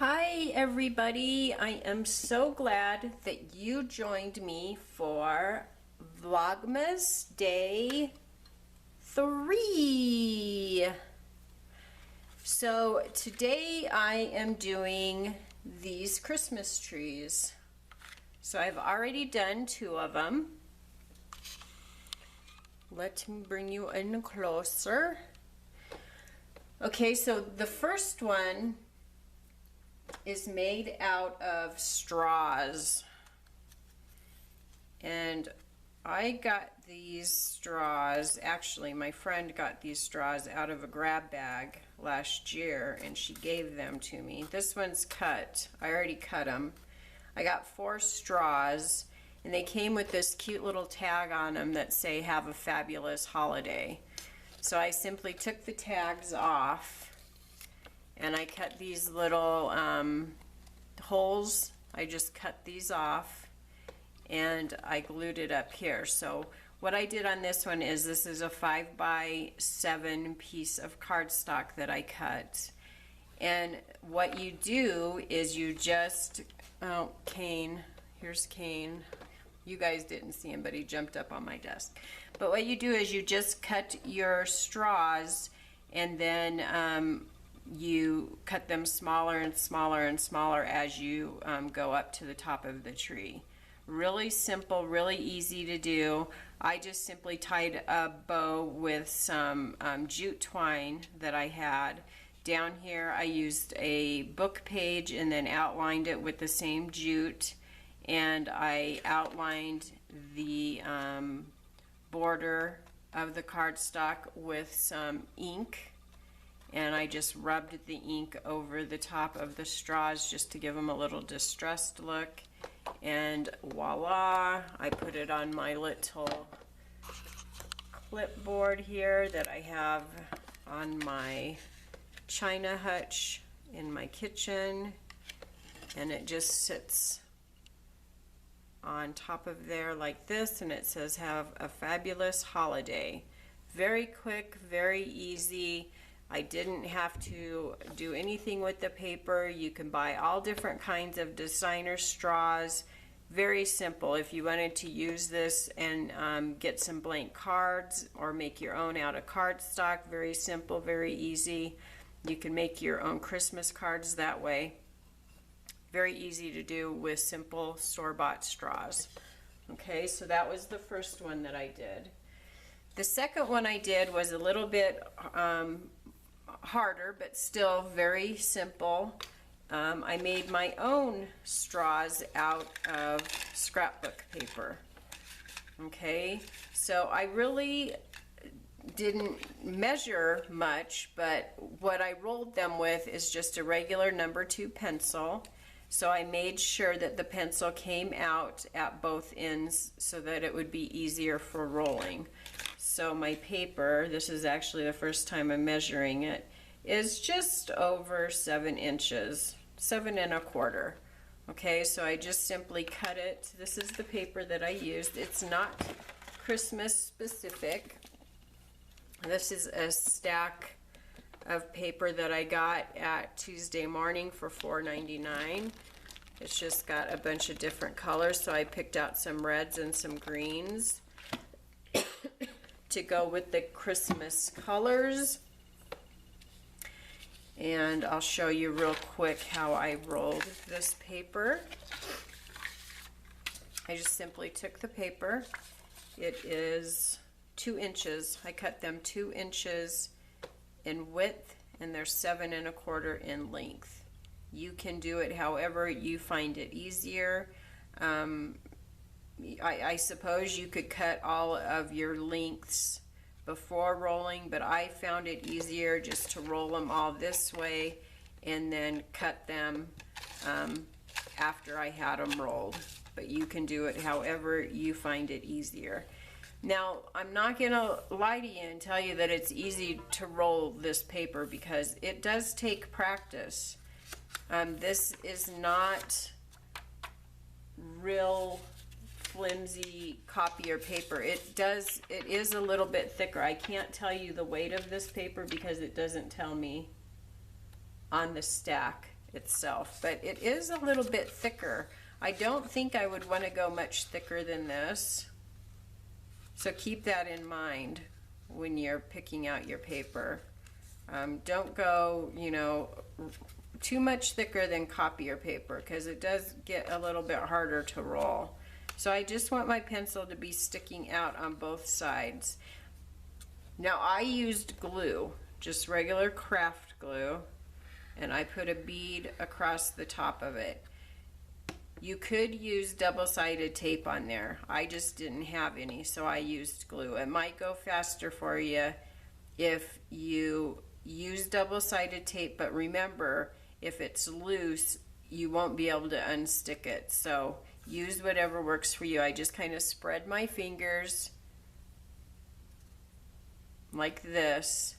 Hi everybody, I am so glad that you joined me for Vlogmas Day 3. So today I am doing these Christmas trees. So I've already done 2 of them. Let me bring you in closer. Okay, so the first one is made out of straws, and I got these straws, actually my friend got these straws out of a grab bag last year and she gave them to me. This one's cut. I already cut them. I got 4 straws and they came with this cute little tag on them that say "Have a fabulous holiday." So I simply took the tags off and I cut these little holes. I just cut these off and I glued it up here. So what I did on this one is, this is a 5x7 piece of cardstock that I cut. And what you do is you just, oh, Kane, here's Kane. You guys didn't see him, but he jumped up on my desk. But what you do is you just cut your straws, and then you cut them smaller and smaller and smaller as you go up to the top of the tree. Really simple, really easy to do. I just simply tied a bow with some jute twine that I had. Down here I used a book page and then outlined it with the same jute, and I outlined the border of the cardstock with some ink, and I just rubbed the ink over the top of the straws just to give them a little distressed look, and voila, I put it on my little clipboard here that I have on my china hutch in my kitchen, and it just sits on top of there like this, and it says "Have a fabulous holiday." Very quick, very easy. I didn't have to do anything with the paper. You can buy all different kinds of designer straws. Very simple. If you wanted to use this and get some blank cards or make your own out of cardstock, very simple, very easy. You can make your own Christmas cards that way. Very easy to do with simple store-bought straws. Okay, so that was the first one that I did. The second one I did was a little bit harder, but still very simple. I made my own straws out of scrapbook paper. Okay, so I really didn't measure much, but what I rolled them with is just a regular number 2 pencil. So I made sure that the pencil came out at both ends so that it would be easier for rolling. So my paper, this is actually the first time I'm measuring it, is just over 7 inches, 7 1/4. Okay, so I just simply cut it. This is the paper that I used. It's not Christmas specific. This is a stack of paper that I got at Tuesday Morning for $4.99. It's just got a bunch of different colors, so I picked out some reds and some greens to go with the Christmas colors. And I'll show you real quick how I rolled this paper. I just simply took the paper. It is 2 inches. I cut them 2 inches in width, and they're 7 1/4 in length. You can do it however you find it easier. I suppose you could cut all of your lengths before rolling, but I found it easier just to roll them all this way and then cut them after I had them rolled. But you can do it however you find it easier. Now, I'm not going to lie to you and tell you that it's easy to roll this paper, because it does take practice. This is not real flimsy copier paper. It is a little bit thicker. I can't tell you the weight of this paper because it doesn't tell me on the stack. itself, but it is a little bit thicker. I don't think I would want to go much thicker than this, so keep that in mind when you're picking out your paper. Don't go, you know, too much thicker than copier paper, because it does get a little bit harder to roll. So I just want my pencil to be sticking out on both sides. Now I used glue, just regular craft glue, and I put a bead across the top of it. You could use double-sided tape on there. I just didn't have any, so I used glue. It might go faster for you if you use double-sided tape, but remember, if it's loose, you won't be able to unstick it. So use whatever works for you. I just kind of spread my fingers like this,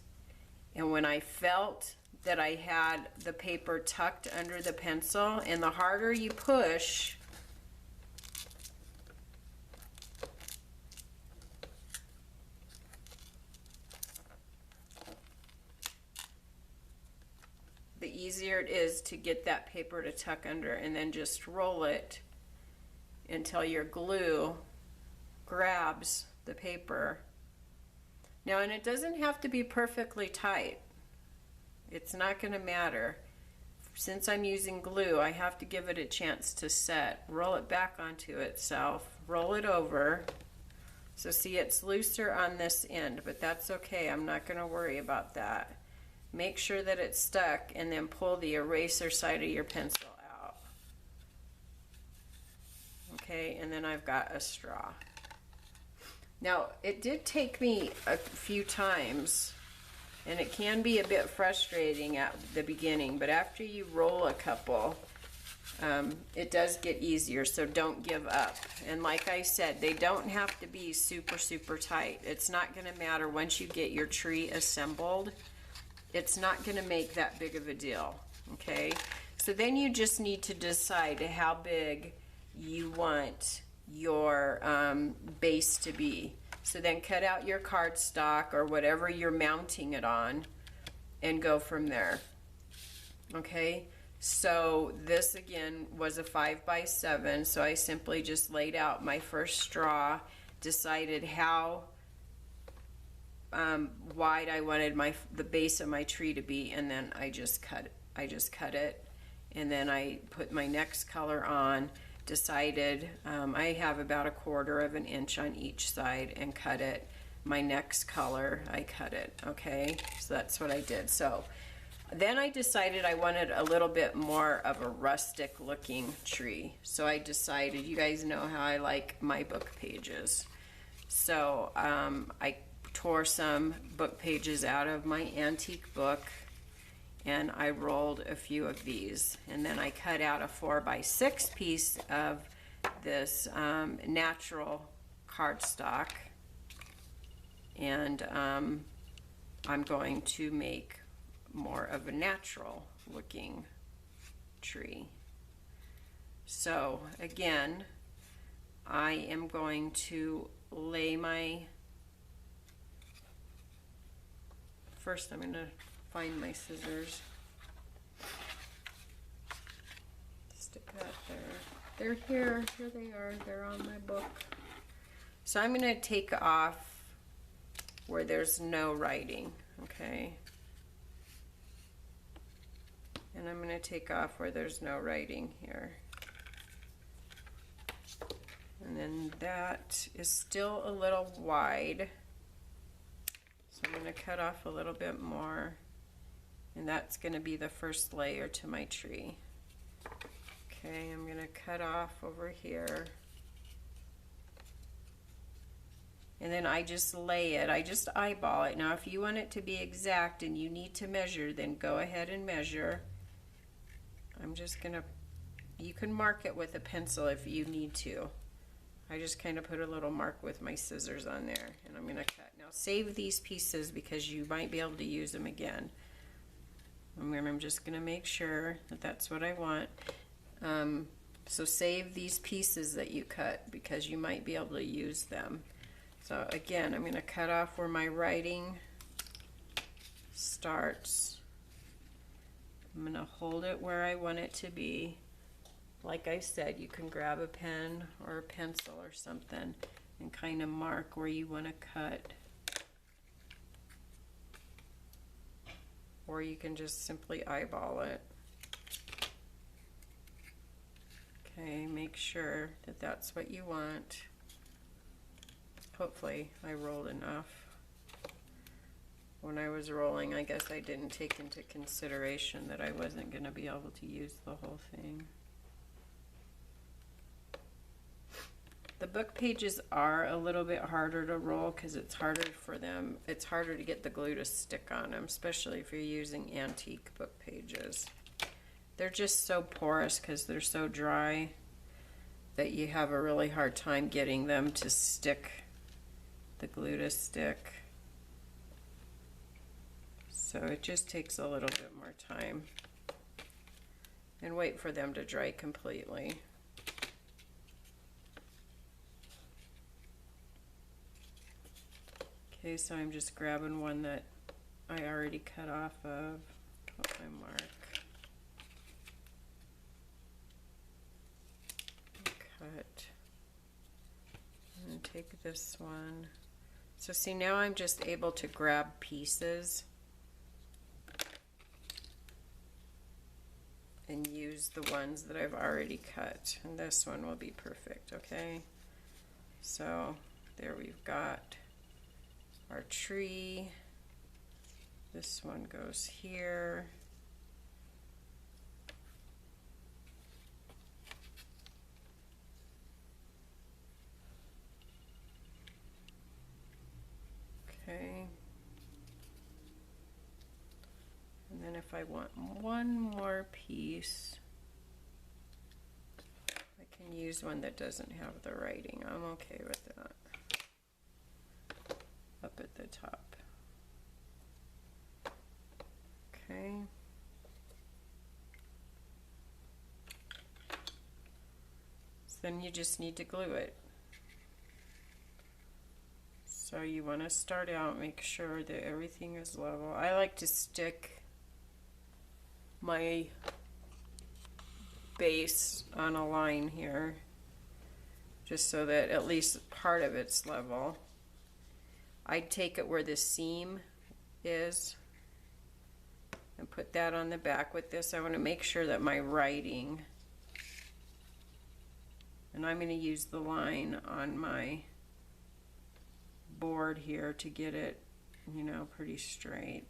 and when I felt that I had the paper tucked under the pencil, and the harder you push, the easier it is to get that paper to tuck under, and then just roll it until your glue grabs the paper. Now, and it doesn't have to be perfectly tight. It's not going to matter. Since I'm using glue, I have to give it a chance to set. Roll it back onto itself, roll it over. So see, it's looser on this end, but that's okay. I'm not going to worry about that. Make sure that it's stuck, and then pull the eraser side of your pencil out. Okay, and then I've got a straw. Now, it did take me a few times, and it can be a bit frustrating at the beginning, but after you roll a couple, it does get easier, so don't give up. And like I said, they don't have to be super, super tight. It's not going to matter once you get your tree assembled. It's not going to make that big of a deal, okay? So then you just need to decide how big you want your base to be. So then cut out your cardstock or whatever you're mounting it on and go from there, okay? So this again was a 5x7, so I simply just laid out my first straw, decided how wide I wanted the base of my tree to be, and then I just cut it, and then I put my next color on, decided I have about 1/4 of an inch on each side, and cut it. My next color, I cut it, okay? So that's what I did. So then I decided I wanted a little bit more of a rustic looking tree. So I decided, you guys know how I like my book pages. So I tore some book pages out of my antique book, and I rolled a few of these, and then I cut out a 4x6 piece of this natural cardstock, and I'm going to make more of a natural looking tree. So again, I am going to lay my, first I'm going to find my scissors, stick that there. They're here they are, they're on my book. So I'm going to take off where there's no writing, okay? And I'm going to take off where there's no writing here. And then that is still a little wide, so I'm going to cut off a little bit more, and that's going to be the first layer to my tree. Okay, I'm going to cut off over here, and then I just lay it, I just eyeball it. Now if you want it to be exact and you need to measure, then go ahead and measure. I'm just going to, you can mark it with a pencil if you need to. I just kind of put a little mark with my scissors on there, and I'm going to cut. Now save these pieces because you might be able to use them again. I'm just going to make sure that that's what I want. So save these pieces that you cut because you might be able to use them. So again, I'm going to cut off where my writing starts. I'm going to hold it where I want it to be. Like I said, you can grab a pen or a pencil or something and kind of mark where you want to cut. Or you can just simply eyeball it. Okay, make sure that that's what you want. Hopefully I rolled enough. When I was rolling, I guess I didn't take into consideration that I wasn't going to be able to use the whole thing. The book pages are a little bit harder to roll because it's harder for them. It's harder to get the glue to stick on them, especially if you're using antique book pages. They're just so porous because they're so dry that you have a really hard time getting them to stick, the glue to stick. So it just takes a little bit more time. And wait for them to dry completely. Okay, so I'm just grabbing one that I already cut off of. Put my mark. Cut. And take this one. So see, now I'm just able to grab pieces and use the ones that I've already cut. And this one will be perfect, okay? So there we've got our tree. This one goes here. Okay. And then if I want one more piece, I can use one that doesn't have the writing. I'm okay with that. Up at the top. Okay. So then you just need to glue it. So you want to start out, make sure that everything is level. I like to stick my base on a line here, just so that at least part of it's level. I'd take it where the seam is and put that on the back with this. I want to make sure that my writing, and I'm going to use the line on my board here to get it, you know, pretty straight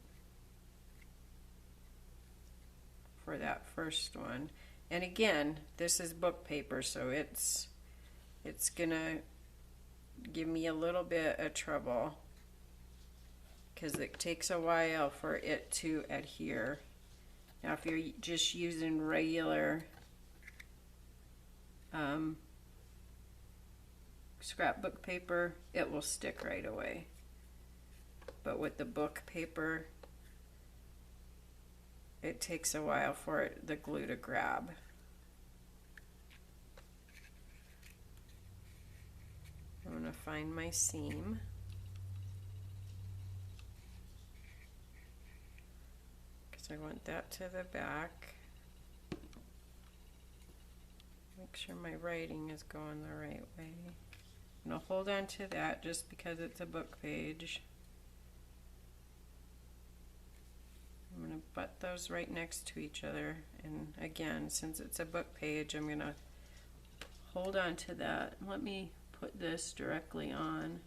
for that first one. And again, this is book paper, so it's gonna give me a little bit of trouble because it takes a while for it to adhere. Now if you're just using regular scrapbook paper, it will stick right away. But with the book paper, it takes a while for the glue to grab. I'm going to find my seam. Because I want that to the back. Make sure my writing is going the right way. I'm going to hold on to that just because it's a book page. I'm going to butt those right next to each other, and again, since it's a book page, I'm going to hold on to that. Let me put this directly on,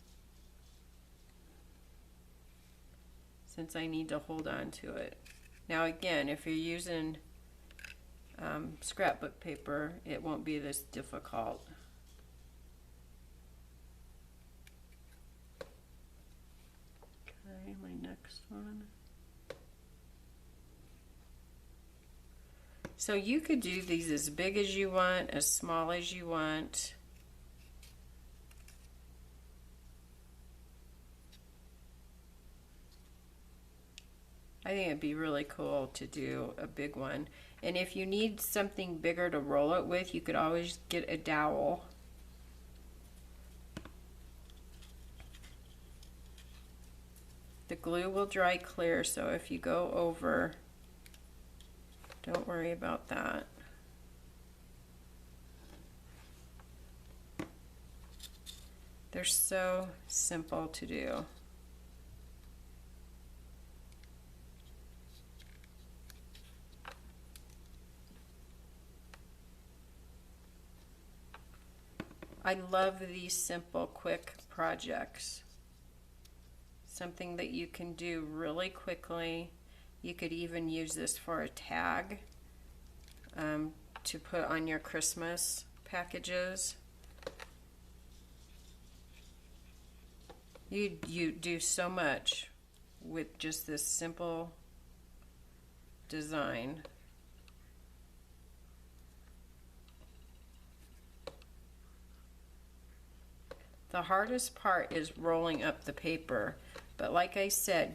since I need to hold on to it. Now again, if you're using scrapbook paper, it won't be this difficult. Okay, my next one. So you could do these as big as you want, as small as you want. I think it'd be really cool to do a big one. And if you need something bigger to roll it with, you could always get a dowel. The glue will dry clear, so if you go over Don't worry about that. They're so simple to do. I love these simple, quick projects. Something that you can do really quickly. You could even use this for a tag to put on your Christmas packages. You do so much with just this simple design. The hardest part is rolling up the paper, but like I said,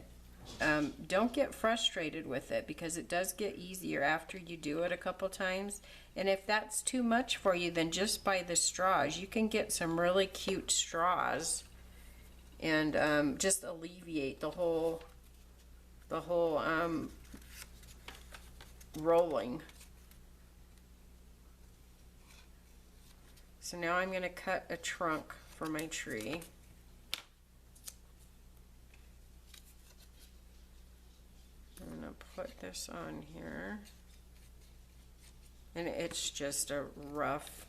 don't get frustrated with it because it does get easier after you do it a couple times. And if that's too much for you, then just buy the straws. You can get some really cute straws and just alleviate the whole rolling. So now I'm going to cut a trunk for my tree. I'm going to put this on here. And it's just a rough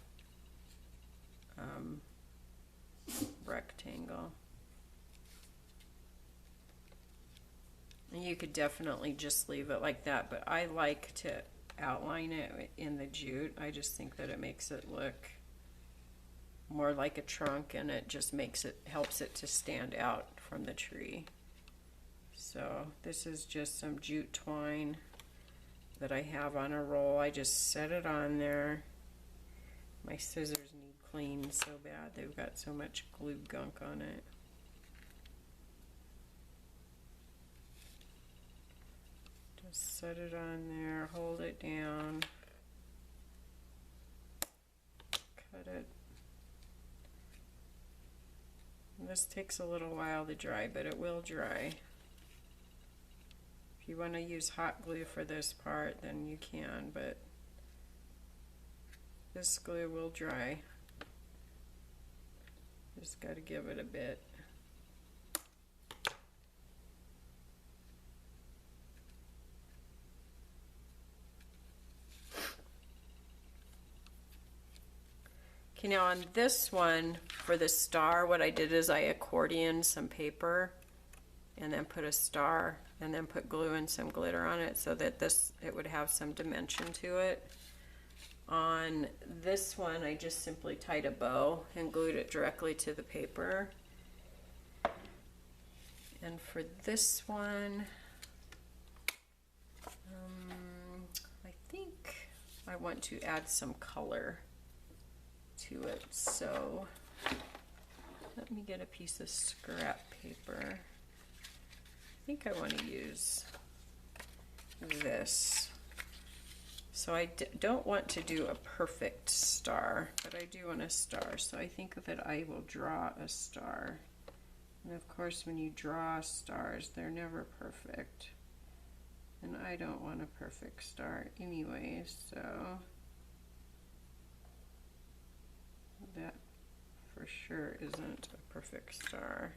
rectangle. And you could definitely just leave it like that, but I like to outline it in the jute. I just think that it makes it look more like a trunk, and it just helps it to stand out from the tree. So this is just some jute twine that I have on a roll. I just set it on there. My scissors need cleaned so bad. They've got so much glue gunk on it. Just set it on there, hold it down, cut it. This takes a little while to dry, but it will dry. If you want to use hot glue for this part, then you can, but this glue will dry. Just got to give it a bit. Okay, now on this one, for the star, what I did is I accordioned some paper and then put a star and then put glue and some glitter on it so that it would have some dimension to it. On this one, I just simply tied a bow and glued it directly to the paper. And for this one, I think I want to add some color to it, so let me get a piece of scrap paper. I think I want to use this. So I don't want to do a perfect star, but I do want a star, so I think that I will draw a star. And of course, when you draw stars, they're never perfect, and I don't want a perfect star anyway, so that for sure isn't a perfect star.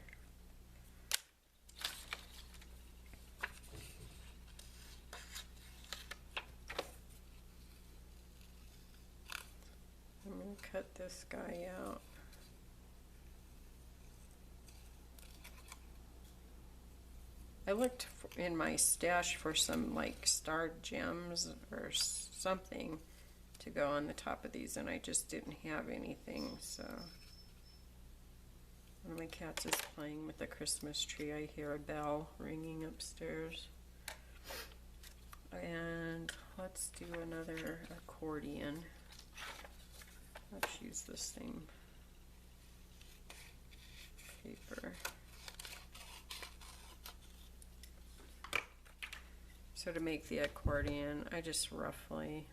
I'm going to cut this guy out. I looked in my stash for some like starred gems or something to go on the top of these, and I just didn't have anything, so one of my cats is playing with the Christmas tree. I hear a bell ringing upstairs. And let's do another accordion. Let's use the same paper. So to make the accordion, I just roughly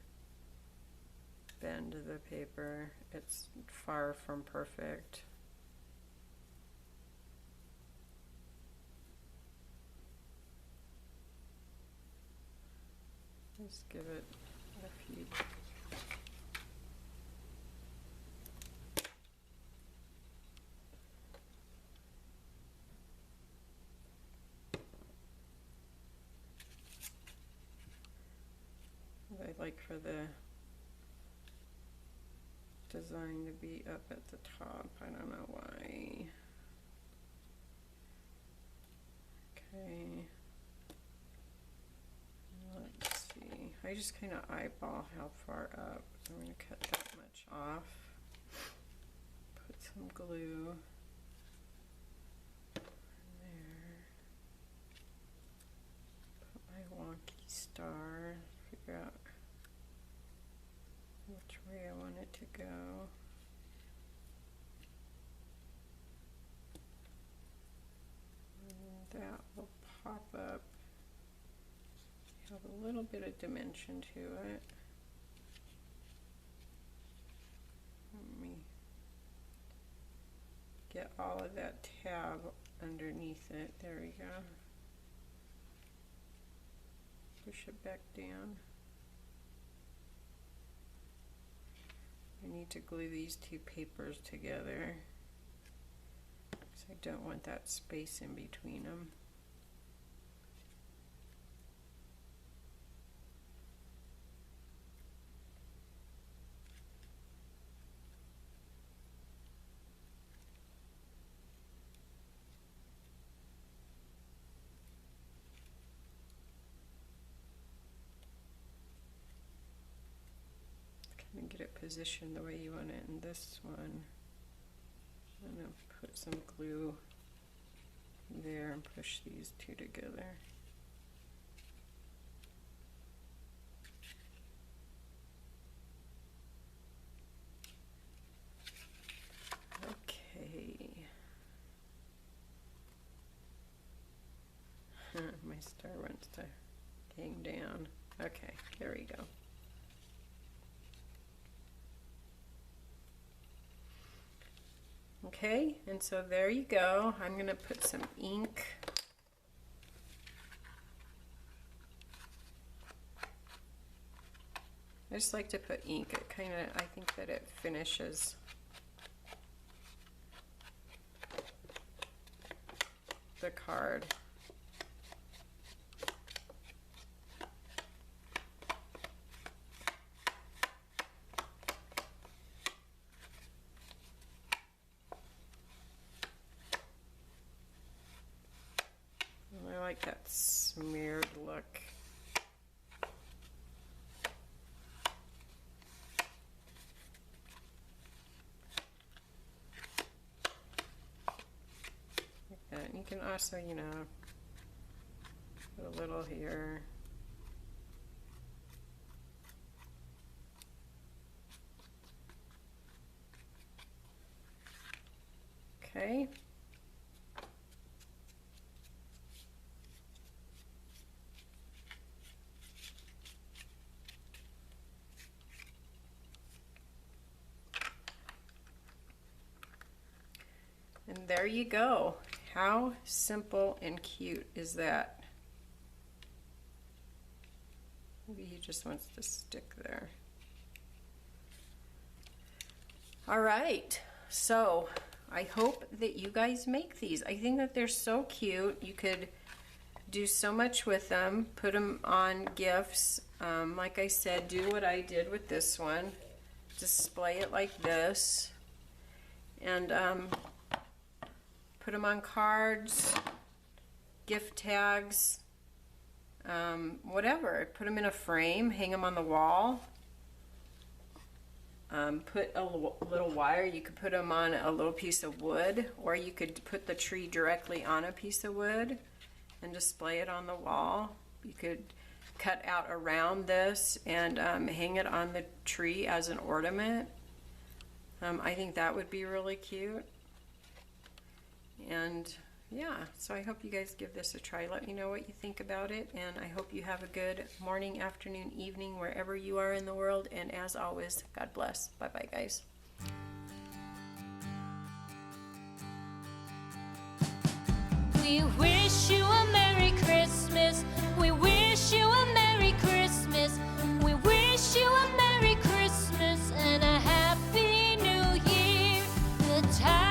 bend the paper. It's far from perfect. Just give it I like for the design to be up at the top. I don't know why. Okay. Let's see. I just kind of eyeball how far up. So I'm going to cut that much off. Put some glue there. Put my wonky star. Figure out which way I want it to go. And that will pop up. Have a little bit of dimension to it. Let me get all of that tab underneath it. There we go. Push it back down. I need to glue these two papers together because I don't want that space in between them. And get it positioned the way you want it in this one. I'm going to put some glue there and push these two together. Okay. My star wants to hang down. Okay, there we go. Okay, and so there you go. I'm going to put some ink. I just like to put ink. It kind of, I think that it finishes the card. I like that smeared look. Like that. And you can also, you know, put a little here. Okay. And there you go. How simple and cute is that? Maybe he just wants to stick there. All right, so I hope that you guys make these. I think that they're so cute. You could do so much with them. Put them on gifts. Like I said, do what I did with this one. Display it like this. And put them on cards, gift tags, whatever. Put them in a frame, hang them on the wall. Put a little wire. You could put them on a little piece of wood, or you could put the tree directly on a piece of wood and display it on the wall. You could cut out around this and hang it on the tree as an ornament. I think that would be really cute. And yeah, so I hope you guys give this a try. Let me know what you think about it, and I hope you have a good morning, afternoon, evening, wherever you are in the world. And as always, God bless. Bye-bye, guys. We wish you a Merry Christmas. We wish you a Merry Christmas. We wish you a the time.